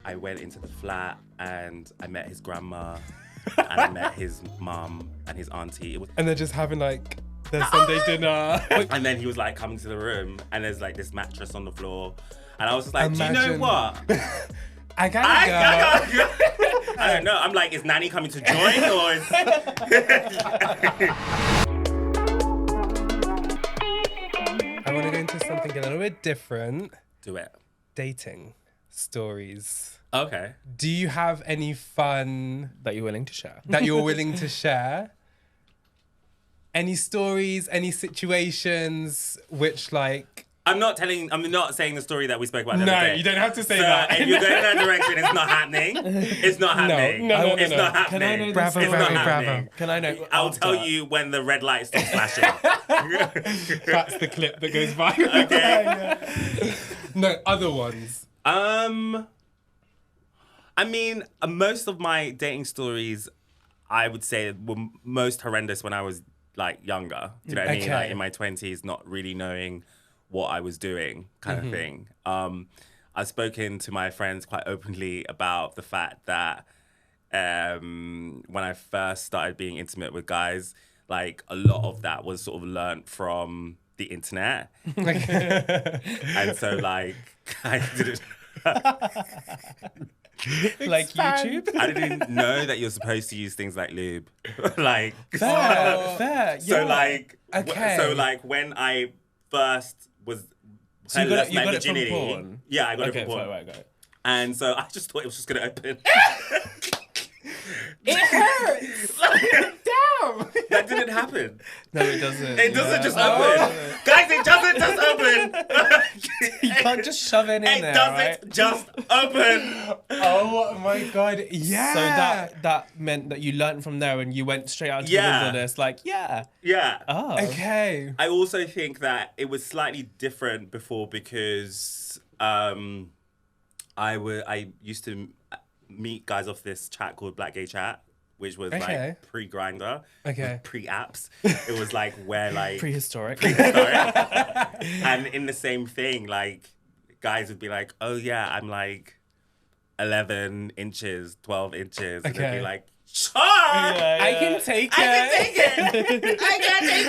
I went into the flat and I met his grandma and I met his mum and his auntie. And they're just having like their Sunday dinner. And then he was like coming to the room and there's like this mattress on the floor. And I was just like, do you know what? I gotta go. I don't know. I'm like, is Nanny coming to join or is... I want to go into something a little bit different. Do it. Dating stories. Okay. Do you have any fun that you're willing to share? That you're willing to share? Any stories, any situations which like... I'm not saying the story that we spoke about the other day. No, you don't have to say that. If you're going in that direction, it's not happening. It's not happening. No. It's not happening. Can I know Bravo, it's bravo, not bravo. happening. Can I know? I'll tell you when the red light stops flashing. That's the clip that goes by. Okay. No, other ones. I mean, most of my dating stories, I would say, were most horrendous when I was like younger. Do you know what I mean? Like in my 20s, not really knowing what I was doing, kind of thing. I've spoken to my friends quite openly about the fact that when I first started being intimate with guys, like a lot of that was sort of learnt from the internet. And so like I didn't... Like YouTube? I didn't know that you're supposed to use things like lube. Like Fair, yeah. So like Okay. So like when I first was So you got it from virginity. porn? Yeah, I got it Okay, from porn. right, got it. And so I just thought it was just gonna open. It hurts! Damn! That didn't happen. No, it doesn't. It doesn't just open. Guys, it doesn't just open. You can't just shove it in It there, doesn't right? just open. Oh my god, yeah! So that meant that you learned from there and you went straight out to the wilderness, like, yeah. Yeah. Oh. Okay. I also think that it was slightly different before because I used to meet guys off this chat called Black Gay Chat, which was like pre-Grindr, pre-apps. It was like where like Prehistoric. And in the same thing, like guys would be like, "Oh yeah, I'm like 11 inches, 12 inches," and they'd be like, "Sure, I can take it. I can take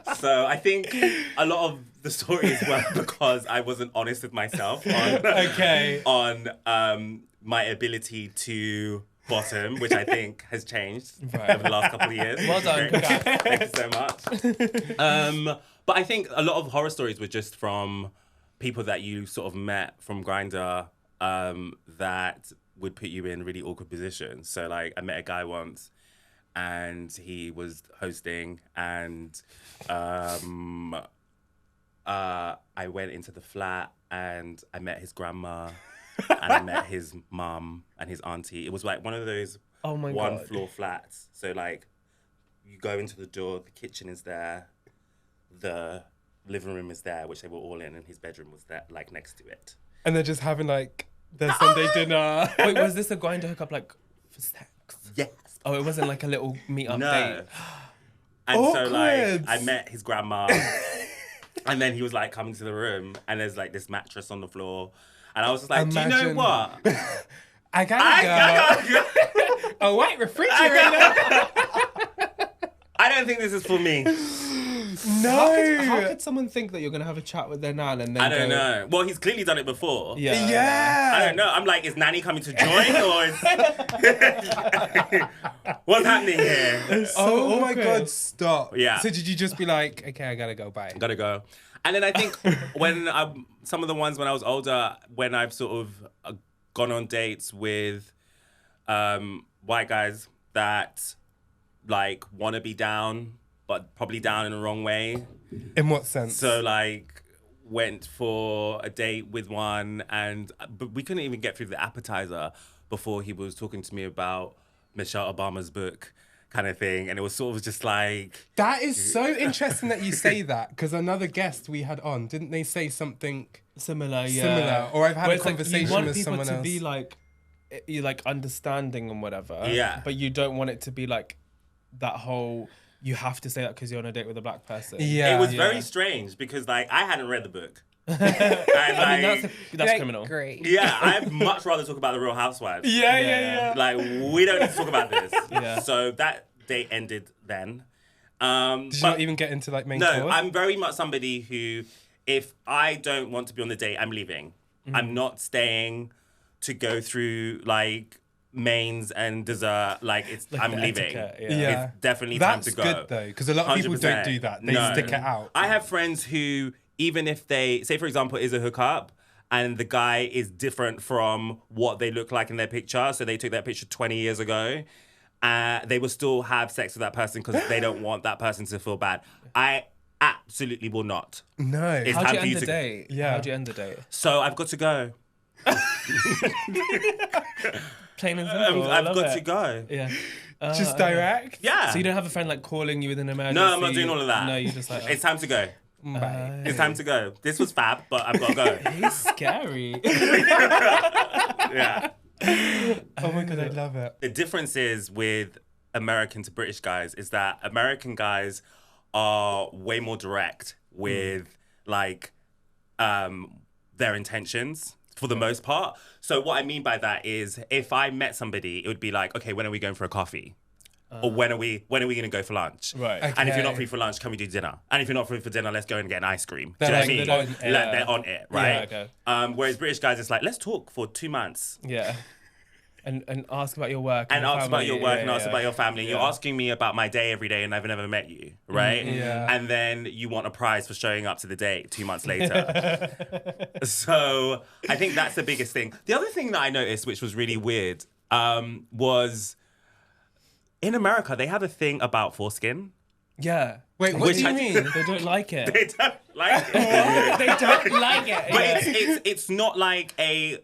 it." So I think a lot of the stories were because I wasn't honest with myself on my ability to bottom, which I think has changed over the last couple of years. Well done. Thank you so much. But I think a lot of horror stories were just from people that you sort of met from Grindr that would put you in really awkward positions. So like I met a guy once and he was hosting and I went into the flat and I met his grandma and I met his mum and his auntie. It was like one of those one floor flats. So like you go into the door, the kitchen is there, the living room is there, which they were all in, and his bedroom was there, like next to it. And they're just having like their Sunday dinner. Wait, was this a Grindr hookup like for sex? Yes. Oh, it wasn't like a little meet-up No. date? And so Awkward. like I met his grandma and then he was like coming to the room and there's like this mattress on the floor. And I was just like, do you know what? I gotta go. A white refrigerator. I don't think this is for me. No. How could someone think that you're going to have a chat with their nan and then I don't know. Well, he's clearly done it before. Yeah. I don't know. I'm like, is Nanny coming to join or is... What's happening here? Oh my god, stop. Yeah. So did you just be like, okay, I gotta go, bye? Gotta go. And then I think when some of the ones when I was older, when I've sort of gone on dates with white guys that like want to be down, but probably down in the wrong way. In what sense? So like went for a date with one but we couldn't even get through the appetizer before he was talking to me about Michelle Obama's book kind of thing. And it was sort of just like... That is so interesting that you say that, because another guest we had on, didn't they say something similar? Or I've had a it's like, conversation you want with people someone to else. be like, you like understanding and whatever. Yeah. But you don't want it to be like that whole, you have to say that because you're on a date with a black person. Yeah. It was very strange because like I hadn't read the book. And I mean, like, that's criminal. Great. yeah, I'd much rather talk about the Real Housewives. Yeah. Like, we don't need to talk about this. Yeah. So that date ended then. Did you not even get into like main No, course? I'm very much somebody who, if I don't want to be on the date, I'm leaving. I'm not staying to go through like mains and dessert. Like I'm leaving. Yeah. It's definitely That's time to go. good though, because a lot of people 100%. don't do that. They stick it out. I have friends who, even if they, say for example, is a hookup, and the guy is different from what they look like in their picture, so they took that picture 20 years ago, they will still have sex with that person because they don't want that person to feel bad. I absolutely will not. No. It's How'd time you for end you the to date? Yeah. How'd you end the date? So I've got to go. Plain and simple. I I've love got it. to go. Yeah. Just direct? Yeah. So you don't have a friend like calling you with an emergency? No, I'm not doing all of that. No, you just like... It's time to go. Bye. It's time to go. This was fab, but I've got to go. He's scary. Yeah. Oh my God, I love it. The difference is with American to British guys is that American guys are way more direct with like their intentions for the most part. So what I mean by that is if I met somebody, it would be like, okay, when are we going for a coffee? Or when are we going to go for lunch? Right. Okay. And if you're not free for lunch, can we do dinner? And if you're not free for dinner, let's go and get an ice cream. Do They're you know what I mean? like on it. Like, they're on it, right? Yeah, okay. Whereas British guys, it's like, let's talk for 2 months. Yeah. And ask about your work. And your ask about family. your work and ask about your family. Yeah. You're asking me about my day every day and I've never met you, right? Yeah. And then you want a prize for showing up to the date 2 months later. So I think that's the biggest thing. The other thing that I noticed, which was really weird, was in America, they have a thing about foreskin. Yeah. Wait, what do you mean? They don't like it. They don't like it. They don't like it. But Yeah. it's not like a...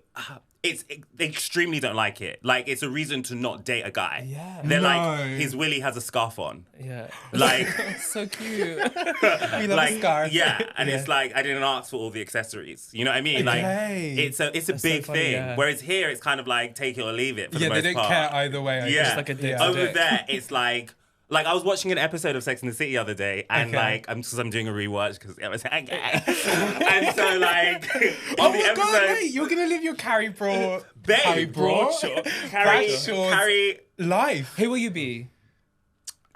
they extremely don't like it. Like, it's a reason to not date a guy. Yeah. They're No. like, his willy has a scarf on. Yeah. Like... So cute. We love like, a scarf. yeah, and it's like I didn't ask for all the accessories. You know what I mean? Like Okay. it's a so big funny, thing. yeah. Whereas here it's kind of like take it or leave it for the Yeah, most they don't part. care either way. I Yeah, guess. Just like a dick. Yeah. over dick. there it's like I was watching an episode of Sex and the City the other day, and Okay. like I'm doing a rewatch because it was and so like Oh on the my episode, God, wait, you're going to live your Carrie Bradshaw babe, Bradshaw Carrie. life. Who will you be?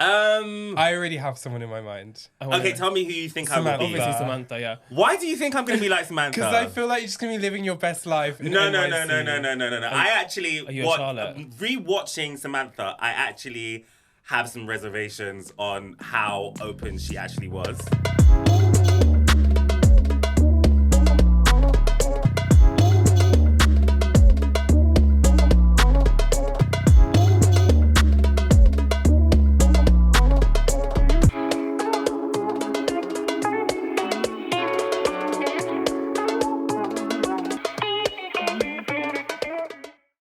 I already have someone in my mind. Okay, tell me who you think I Samantha. will be. Obviously Samantha, yeah. Why do you think I'm going to be like Samantha? Because I feel like you're just going to be living your best life. In No. NYC. I actually, you a Charlotte? Rewatching Samantha, I actually have some reservations on how open she actually was.